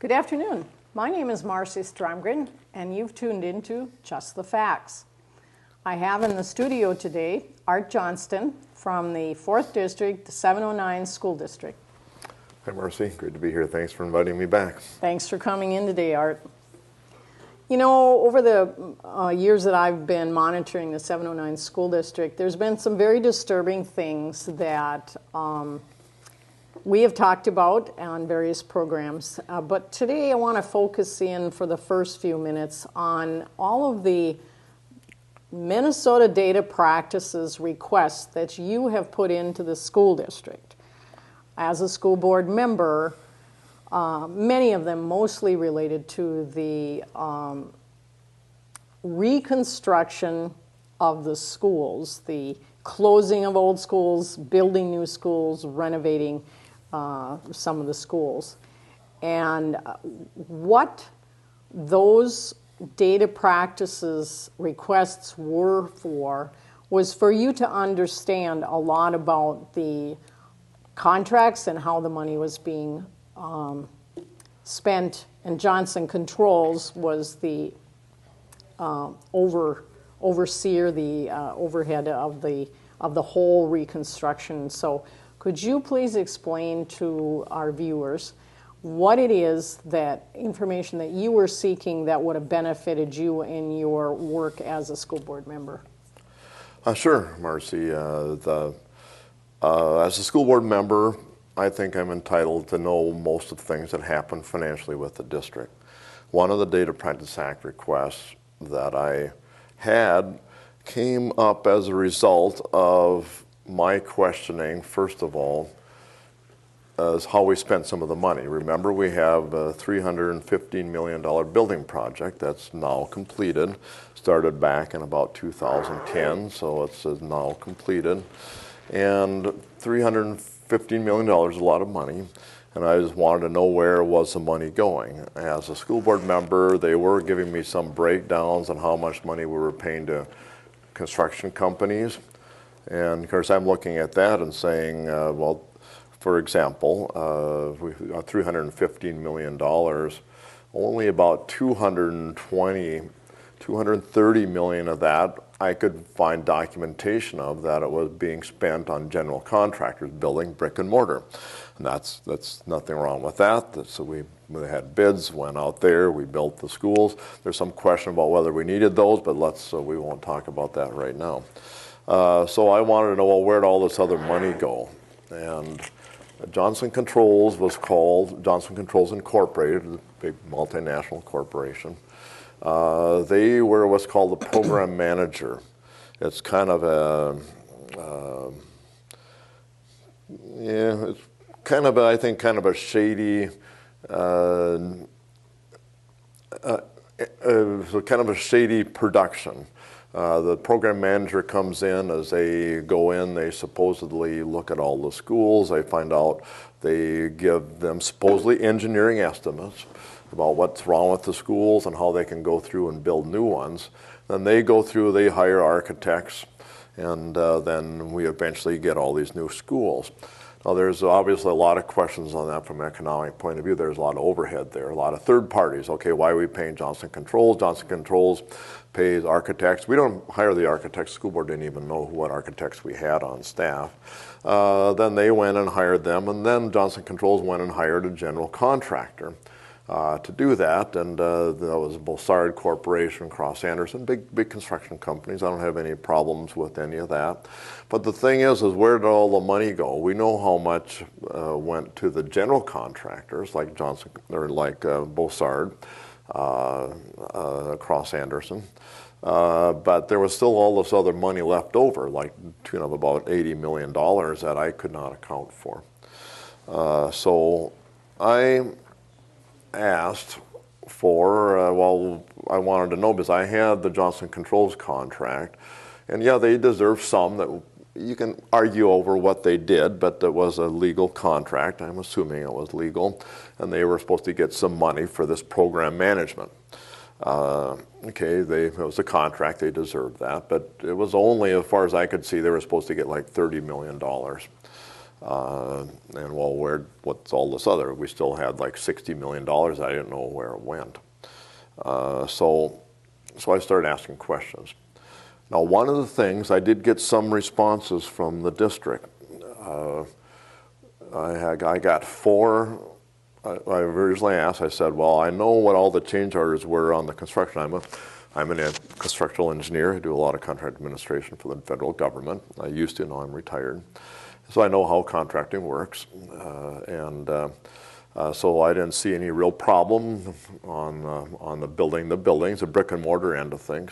Good afternoon. My name is Marcy Stromgren, and you've tuned into Just the Facts. I have in the studio today Art Johnston from the 4th District, 709 School District. Hi, Marcy. Great to be here. Thanks for inviting me back. Thanks for coming in today, Art. You know, over the years that I've been monitoring the 709 School District, there's been some very disturbing things that we have talked about on various programs, but today I want to focus in for the first few minutes on all of the Minnesota data practices requests that you have put into the school district. As a school board member, many of them mostly related to the reconstruction of the schools, the closing of old schools, building new schools, renovating some of the schools. And what those data practices requests were for was for you to understand a lot about the contracts and how the money was being spent. And Johnston Controls was the overseer, the overhead of the whole reconstruction. So could you please explain to our viewers what it is, that information that you were seeking that would have benefited you in your work as a school board member? Sure, Marcy. As a school board member, I think I'm entitled to know most of the things that happen financially with the district. One of the Data Practice Act requests that I had came up as a result of my questioning, first of all, is how we spent some of the money. Remember, we have a $315 million building project that's now completed, started back in about 2010, so it's now completed. And $315 million is a lot of money, and I just wanted to know where was the money going. As a school board member, they were giving me some breakdowns on how much money we were paying to construction companies. And of course, I'm looking at that and saying, well, for example, $315 million, only about 230 million of that I could find documentation of that it was being spent on general contractors building brick and mortar. And that's nothing wrong with that. So we had bids, went out there, we built the schools. There's some question about whether we needed those, but we won't talk about that right now. So I wanted to know, well, where'd all this other money go? And Johnston Controls was called, Johnston Controls Incorporated, a big multinational corporation. They were what's called the program manager. It's kind of I think kind of a shady, kind of a shady production. The program manager comes in. As they go in, they supposedly look at all the schools. They find out, they give them supposedly engineering estimates about what's wrong with the schools and how they can go through and build new ones. Then they go through, they hire architects, and then we eventually get all these new schools. Now, there's obviously a lot of questions on that from an economic point of view. There's a lot of overhead there, a lot of third parties. Okay, why are we paying Johnston Controls? Johnston Controls pays architects. We don't hire the architects. School board didn't even know what architects we had on staff. Then they went and hired them, and then Johnston Controls went and hired a general contractor to do that, and that was Bossard Corporation, Cross Anderson, big construction companies. I don't have any problems with any of that. But the thing is where did all the money go? We know how much went to the general contractors like Johnson or like Bossard, Cross Anderson. But there was still all this other money left over, like tune of about $80 million that I could not account for. So I asked for, I wanted to know because I had the Johnston Controls contract, and yeah, they deserve some. That you can argue over what they did, but it was a legal contract. I'm assuming it was legal, and they were supposed to get some money for this program management. Okay, it was a contract, they deserved that, but it was only, as far as I could see, they were supposed to get like $30 million. And well, what's all this other? We still had like $60 million. I didn't know where it went. So I started asking questions. Now, one of the things, I did get some responses from the district. I got four. I originally asked, I said, well, I know what all the change orders were on the construction. I'm a constructional engineer. I do a lot of contract administration for the federal government. I used to, now I'm retired. So I know how contracting works. So I didn't see any real problem on the buildings, the brick and mortar end of things.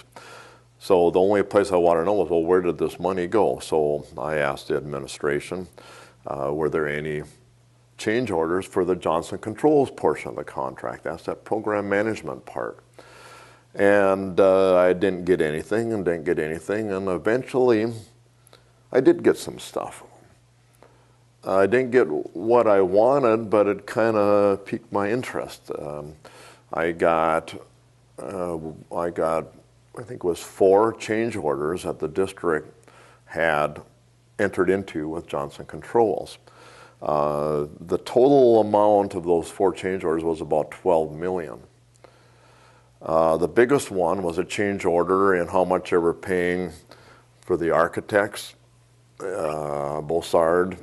So the only place I want to know was, well, where did this money go? So I asked the administration, were there any change orders for the Johnston controls portion of the contract? That's that program management part. And I didn't get anything and didn't get anything. And eventually, I did get some stuff. I didn't get what I wanted, but it kind of piqued my interest. I got, I think it was 4 change orders that the district had entered into with Johnston Controls. The total amount of those 4 change orders was about $12 million. The biggest one was a change order in how much they were paying for the architects, Bossard.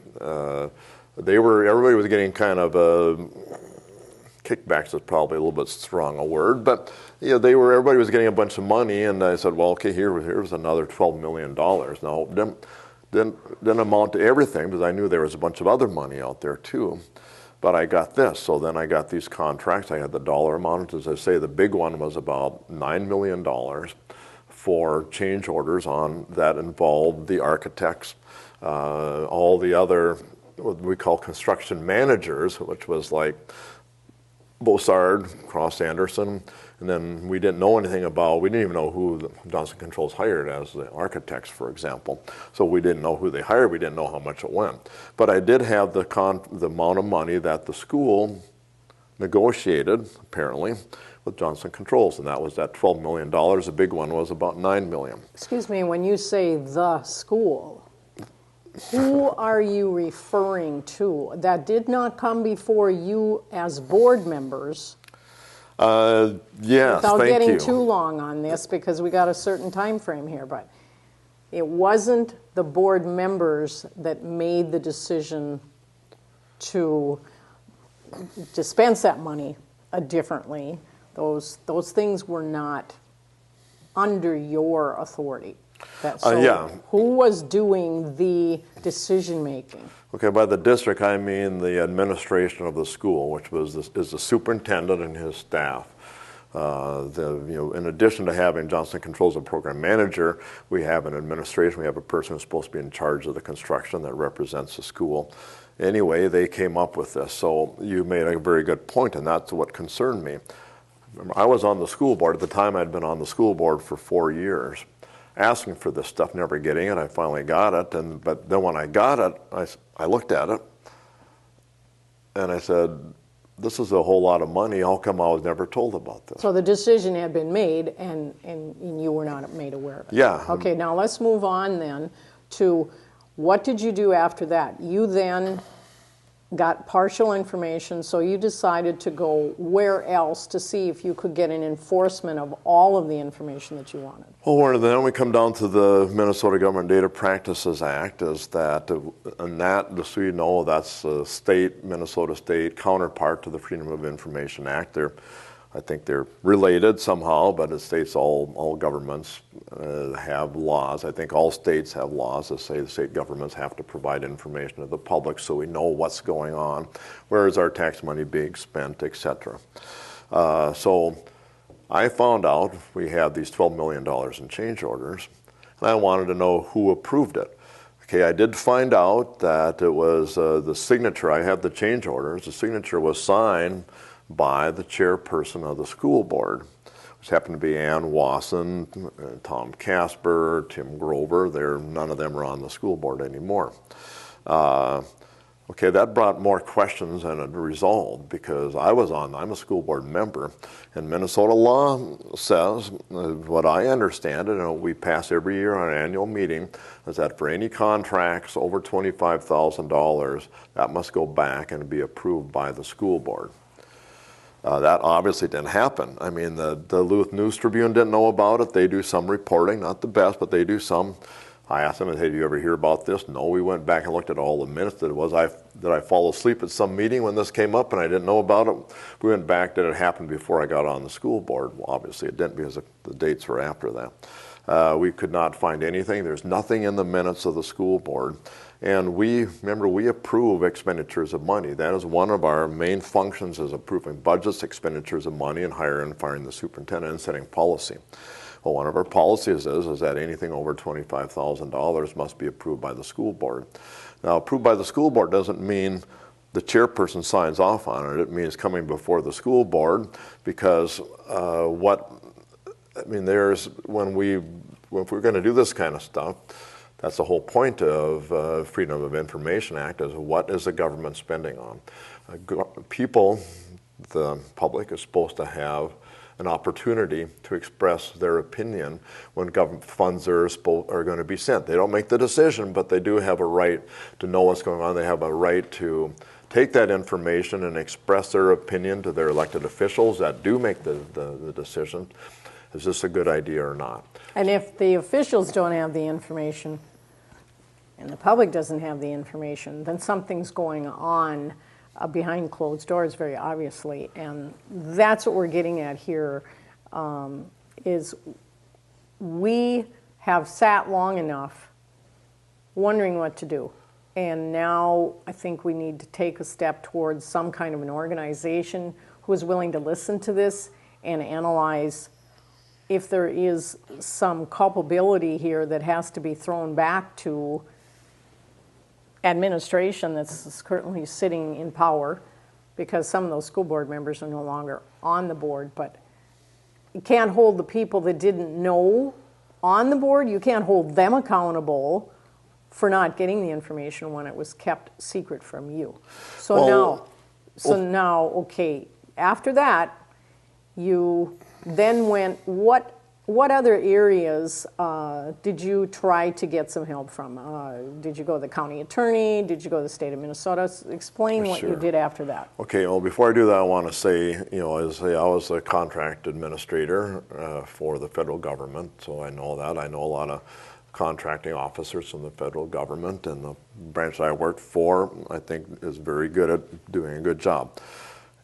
Everybody was getting kind of kickbacks is probably a little bit strong a word, but everybody was getting a bunch of money, and I said, well, okay, here's another $12 million. Now, didn't amount to everything, because I knew there was a bunch of other money out there too. But I got this. So then I got these contracts. I had the dollar amount. As I say, the big one was about $9 million for change orders on that involved the architects, all the other, what we call construction managers, which was like Bossard, Cross Anderson, and then we didn't know anything about, we didn't even know who Johnston Controls hired as the architects, for example. So we didn't know who they hired, we didn't know how much it went. But I did have the amount of money that the school negotiated, apparently, with Johnston Controls, and that was that $12 million. The big one was about $9 million. Excuse me, when you say the school, who are you referring to? That did not come before you as board members. Yes, without thank getting you. too long on this, because we got a certain time frame here, but it wasn't the board members that made the decision to dispense that money differently. Those things were not under your authority. Yeah. Who was doing the decision making? Okay, by the district I mean the administration of the school, which is the superintendent and his staff. In addition to having Johnston Controls a program manager, we have an administration. We have a person who's supposed to be in charge of the construction that represents the school. Anyway, they came up with this. So you made a very good point, and that's what concerned me. Remember, I was on the school board. At the time, I'd been on the school board for 4 years, asking for this stuff, never getting it. I finally got it, but then when I got it, I looked at it, and I said, this is a whole lot of money. How come I was never told about this? So the decision had been made, and you were not made aware of it. Yeah. Okay, now let's move on then to what did you do after that? You then got partial information, so you decided to go where else to see if you could get an enforcement of all of the information that you wanted. Well, then we come down to the Minnesota Government Data Practices Act, and that, just so you know, that's a Minnesota state counterpart to the Freedom of Information Act. I think they're related somehow, but it states all governments have laws. I think all states have laws that say the state governments have to provide information to the public so we know what's going on, where is our tax money being spent, etc. So I found out we had these $12 million in change orders, and I wanted to know who approved it. Okay, I did find out that it was the signature. I have the change orders. The signature was signed by the chairperson of the school board, which happened to be Ann Wasson, Tom Casper, Tim Grover. None of them are on the school board anymore. Okay, that brought more questions than it resolved, because I'm a school board member, and Minnesota law says, what I understand, and we pass every year on an annual meeting, is that for any contracts over $25,000, that must go back and be approved by the school board. That obviously didn't happen. I mean, the Duluth News Tribune didn't know about it. They do some reporting, not the best, but they do some. I asked them, hey, do you ever hear about this? No, we went back and looked at all the minutes. Did I fall asleep at some meeting when this came up and I didn't know about it? We went back, did it happen before I got on the school board? Well, obviously it didn't, because the dates were after that. We could not find anything. There's nothing in the minutes of the school board. And we approve expenditures of money. That is one of our main functions, is approving budgets, expenditures of money, and hiring and firing the superintendent and setting policy. Well, one of our policies is that anything over $25,000 must be approved by the school board. Now, approved by the school board doesn't mean the chairperson signs off on it. It means coming before the school board, because when we're going to do this kind of stuff, that's the whole point of Freedom of Information Act, is what is the government spending on? People, the public, is supposed to have an opportunity to express their opinion when government funds are going to be sent. They don't make the decision, but they do have a right to know what's going on. They have a right to take that information and express their opinion to their elected officials that do make the decision. Is this a good idea or not? And if the officials don't have the information and the public doesn't have the information, then something's going on behind closed doors, very obviously. And that's what we're getting at here, is we have sat long enough wondering what to do. And now I think we need to take a step towards some kind of an organization who is willing to listen to this and analyze if there is some culpability here that has to be thrown back to administration that's currently sitting in power, because some of those school board members are no longer on the board. But you can't hold the people that didn't know on the board, you can't hold them accountable for not getting the information when it was kept secret from you. So now, okay, after that, you then went, what other areas did you try to get some help from? Did you go to the county attorney? Did you go to the state of Minnesota? Explain what you did after that. Okay, well, before I do that, I want to say, I was a contract administrator for the federal government, so I know that. I know a lot of contracting officers from the federal government, and the branch that I worked for, I think, is very good at doing a good job.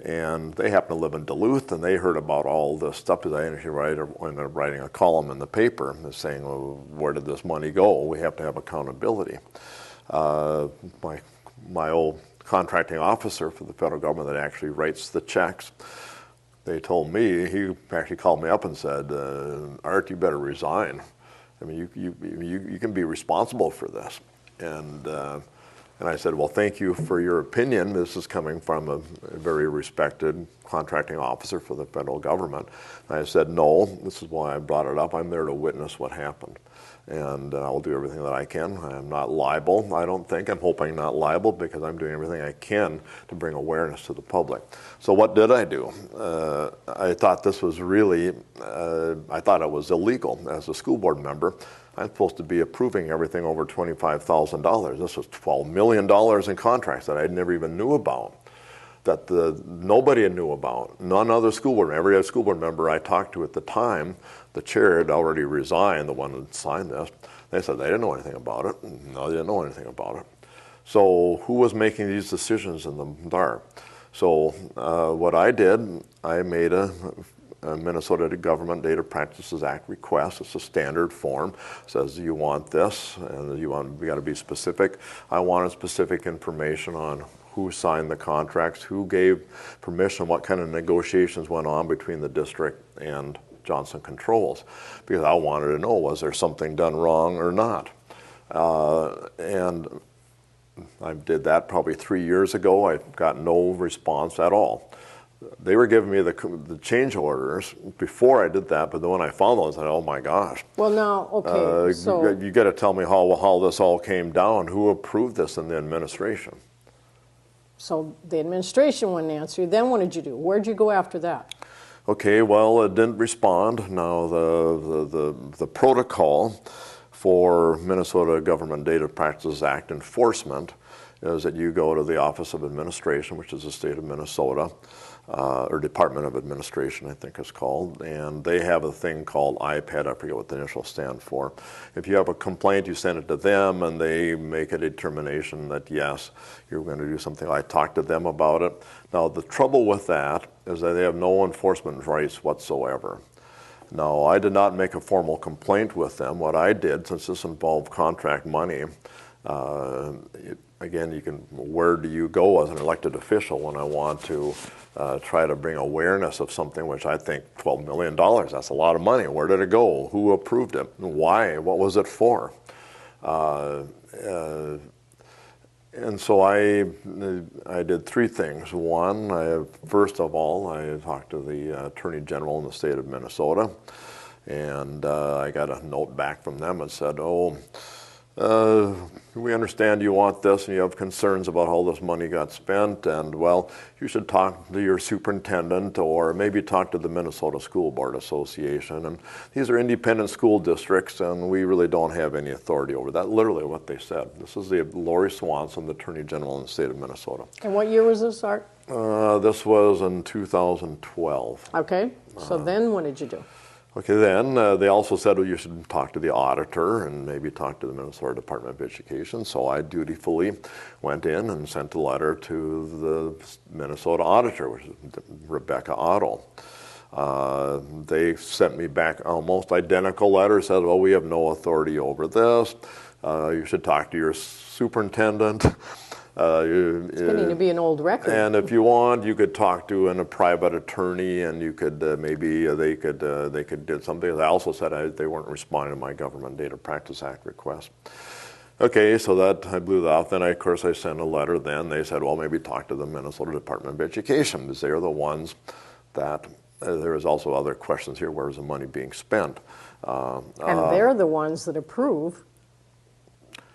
And they happen to live in Duluth, and they heard about all this stuff, because I ended up writing a column in the paper saying, well, where did this money go? We have to have accountability. My old contracting officer for the federal government that actually writes the checks, they told me, he actually called me up and said, Art, you better resign. I mean, you can be responsible for this. And I said, well, thank you for your opinion. This is coming from a very respected contracting officer for the federal government. And I said, no, this is why I brought it up. I'm there to witness what happened. And I'll do everything that I can. I'm not liable, I don't think. I'm hoping not liable, because I'm doing everything I can to bring awareness to the public. So what did I do? I thought this was really, I thought it was illegal as a school board member. I'm supposed to be approving everything over $25,000. This was $12 million in contracts that I never even knew about, that nobody knew about. None other school board, every other school board member I talked to at the time, the chair had already resigned, the one that signed this. They said they didn't know anything about it. No, they didn't know anything about it. So who was making these decisions in the dark? So what I did, I made a Minnesota Government Data Practices Act request. It's a standard form. It says, do you want this? And we got to be specific. I wanted specific information on who signed the contracts, who gave permission, what kind of negotiations went on between the district and Johnston Controls, because I wanted to know, was there something done wrong or not? And I did that probably 3 years ago. I got no response at all. They were giving me the change orders before I did that, but then when I found those, I said, oh my gosh. Well, now, okay, so you got to tell me how this all came down. Who approved this in the administration? So the administration wouldn't answer you. Then what did you do? Where'd you go after that? Okay, well, it didn't respond. Now, the protocol for Minnesota Government Data Practices Act enforcement is that you go to the Office of Administration, which is the state of Minnesota, or Department of Administration, I think it's called, and they have a thing called IPAD. I forget what the initials stand for. If you have a complaint, you send it to them, and they make a determination that, yes, you're going to do something. I talked to them about it. Now, the trouble with that is that they have no enforcement rights whatsoever. Now, I did not make a formal complaint with them. What I did, since this involved contract money, again, where do you go as an elected official when I want to try to bring awareness of something which I think $12 million, that's a lot of money. Where did it go? Who approved it? Why? What was it for? And so I did three things. One, first of all, I talked to the Attorney General in the state of Minnesota, and I got a note back from them that said, we understand you want this and you have concerns about how this money got spent, and well, you should talk to your superintendent or maybe talk to the Minnesota School Board Association. And these are independent school districts and we really don't have any authority over that. Literally what they said. This is the Lori Swanson, the Attorney General in the state of Minnesota. And what year was this, Art? This was in 2012. Okay, so then what did you do? Okay, then they also said, well, you should talk to the auditor and maybe talk to the Minnesota Department of Education. So I dutifully went in and sent a letter to the Minnesota auditor, which is Rebecca Otto. They sent me back almost identical letter, said, well, we have no authority over this. You should talk to your superintendent. It's getting to be an old record. And if you want, you could talk to a private attorney, and you could maybe they could do something. I also said they weren't responding to my Government Data Practice Act request. Okay, so that I blew that off. Then of course I sent a letter. Then they said, well, maybe talk to the Minnesota Department of Education, because they are the ones that. There is also other questions here. Where is the money being spent? And they're the ones that approve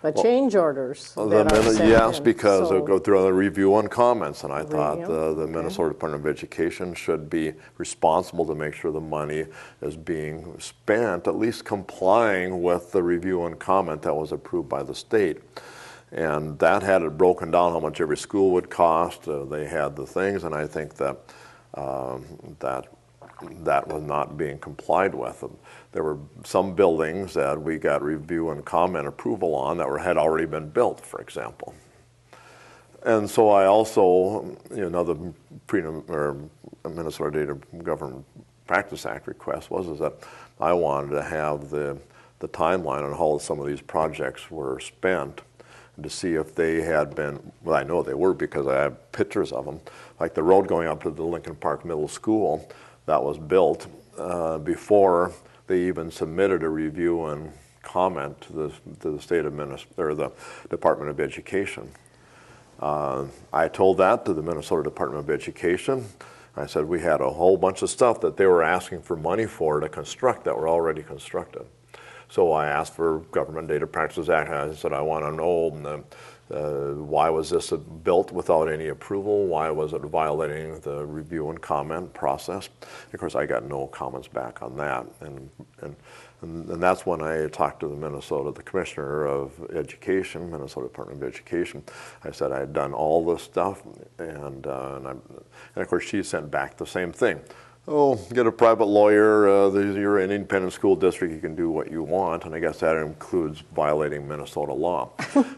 the change orders that are sent yes, in. because So- they'll go through the review and comments, and I thought Review, the Minnesota Department of Education should be responsible to make sure the money is being spent, at least complying with the review and comment that was approved by the state. And that had it broken down how much every school would cost. They had the things, and I think that that was not being complied with. There were some buildings that we got review and comment approval on that had already been built, for example. And so I also, the Minnesota Data Government Practice Act request is that I wanted to have the timeline on how some of these projects were spent, to see if they had been, well, I know they were because I have pictures of them, like the road going up to the Lincoln Park Middle School that was built before they even submitted a review and comment to the state of Minnesota, or the Department of Education. I told that to the Minnesota Department of Education. I said we had a whole bunch of stuff that they were asking for money for to construct that were already constructed. So I asked for Government Data Practices Act. I said, I want to know why was this built without any approval? Why was it violating the review and comment process? Of course, I got no comments back on that. And that's when I talked to the Commissioner of Education, Minnesota Department of Education. I said I had done all this stuff, and of course she sent back the same thing. Oh, get a private lawyer, you're an independent school district, you can do what you want, and I guess that includes violating Minnesota law.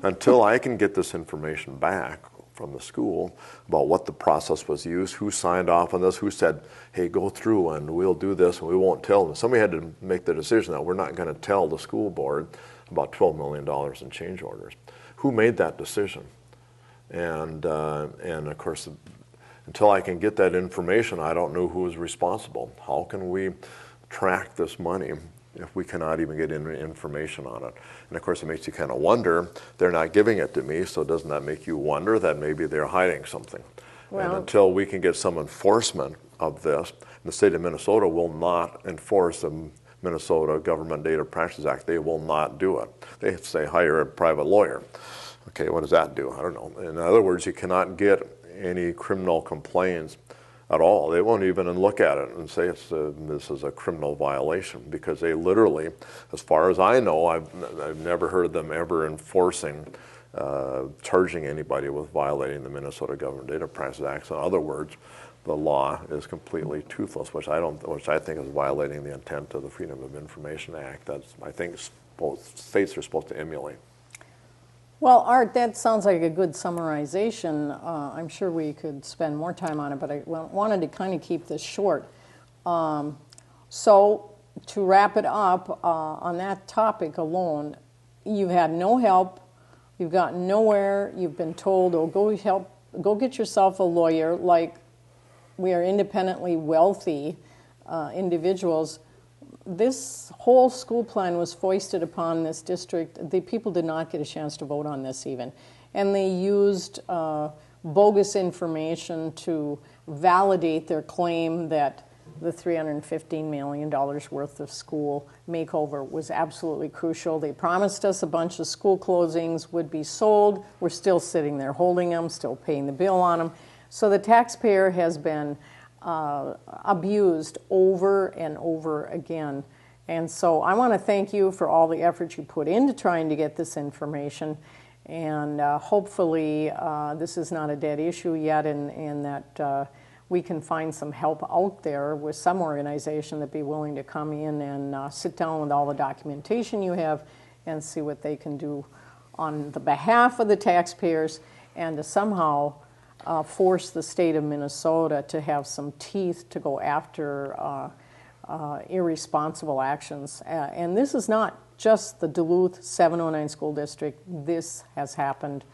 Until I can get this information back from the school about what the process was used, who signed off on this, who said, hey, go through and we'll do this and we won't tell them. Somebody had to make the decision that we're not going to tell the school board about $12 million in change orders. Who made that decision? And of course, until I can get that information, I don't know who is responsible. How can we track this money if we cannot even get information on it? And of course, it makes you kind of wonder, they're not giving it to me, so doesn't that make you wonder that maybe they're hiding something? Well, and until we can get some enforcement of this, the state of Minnesota will not enforce the Minnesota Government Data Practices Act. They will not do it. They say hire a private lawyer. Okay, what does that do? I don't know. In other words, you cannot get any criminal complaints at all. They won't even look at it and say this is a criminal violation, because they literally, as far as I know, I've never heard them ever enforcing, charging anybody with violating the Minnesota Government Data Privacy Act. In other words, the law is completely toothless, which I think is violating the intent of the Freedom of Information Act. That's, I think, both states are supposed to emulate. Well, Art, that sounds like a good summarization. I'm sure we could spend more time on it, but I wanted to kind of keep this short. So to wrap it up, on that topic alone, you've had no help, you've gotten nowhere, you've been told, oh, go get yourself a lawyer, like we are independently wealthy individuals. This whole school plan was foisted upon this district. The people did not get a chance to vote on this even. And they used bogus information to validate their claim that the $315 million worth of school makeover was absolutely crucial. They promised us a bunch of school closings would be sold. We're still sitting there holding them, still paying the bill on them. So the taxpayer has been abused over and over again. And so I want to thank you for all the effort you put into trying to get this information. And hopefully this is not a dead issue yet, and that we can find some help out there with some organization that'd be willing to come in and sit down with all the documentation you have and see what they can do on the behalf of the taxpayers, and to somehow force the state of Minnesota to have some teeth to go after irresponsible actions. And this is not just the Duluth 709 school district. This has happened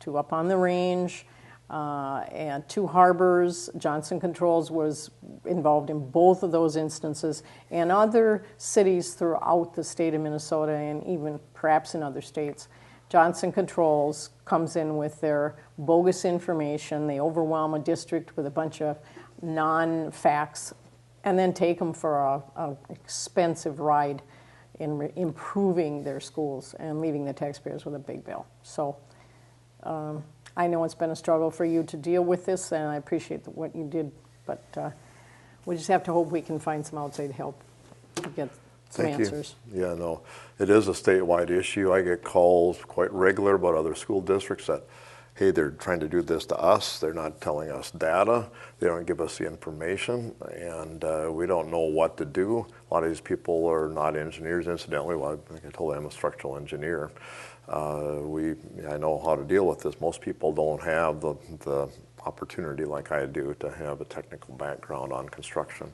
to Up on the Range and to Harbors. Johnston Controls was involved in both of those instances, and other cities throughout the state of Minnesota, and even perhaps in other states. Johnston Controls comes in with their bogus information. They overwhelm a district with a bunch of non-facts and then take them for an expensive ride in improving their schools and leaving the taxpayers with a big bill. So I know it's been a struggle for you to deal with this, and I appreciate what you did, but we just have to hope we can find some outside help to get some answers. Yeah, no, it is a statewide issue. I get calls quite regular about other school districts that, hey, they're trying to do this to us. They're not telling us data. They don't give us the information, and we don't know what to do. A lot of these people are not engineers, incidentally. Well, like I told you, I'm a structural engineer. I know how to deal with this. Most people don't have the opportunity like I do to have a technical background on construction.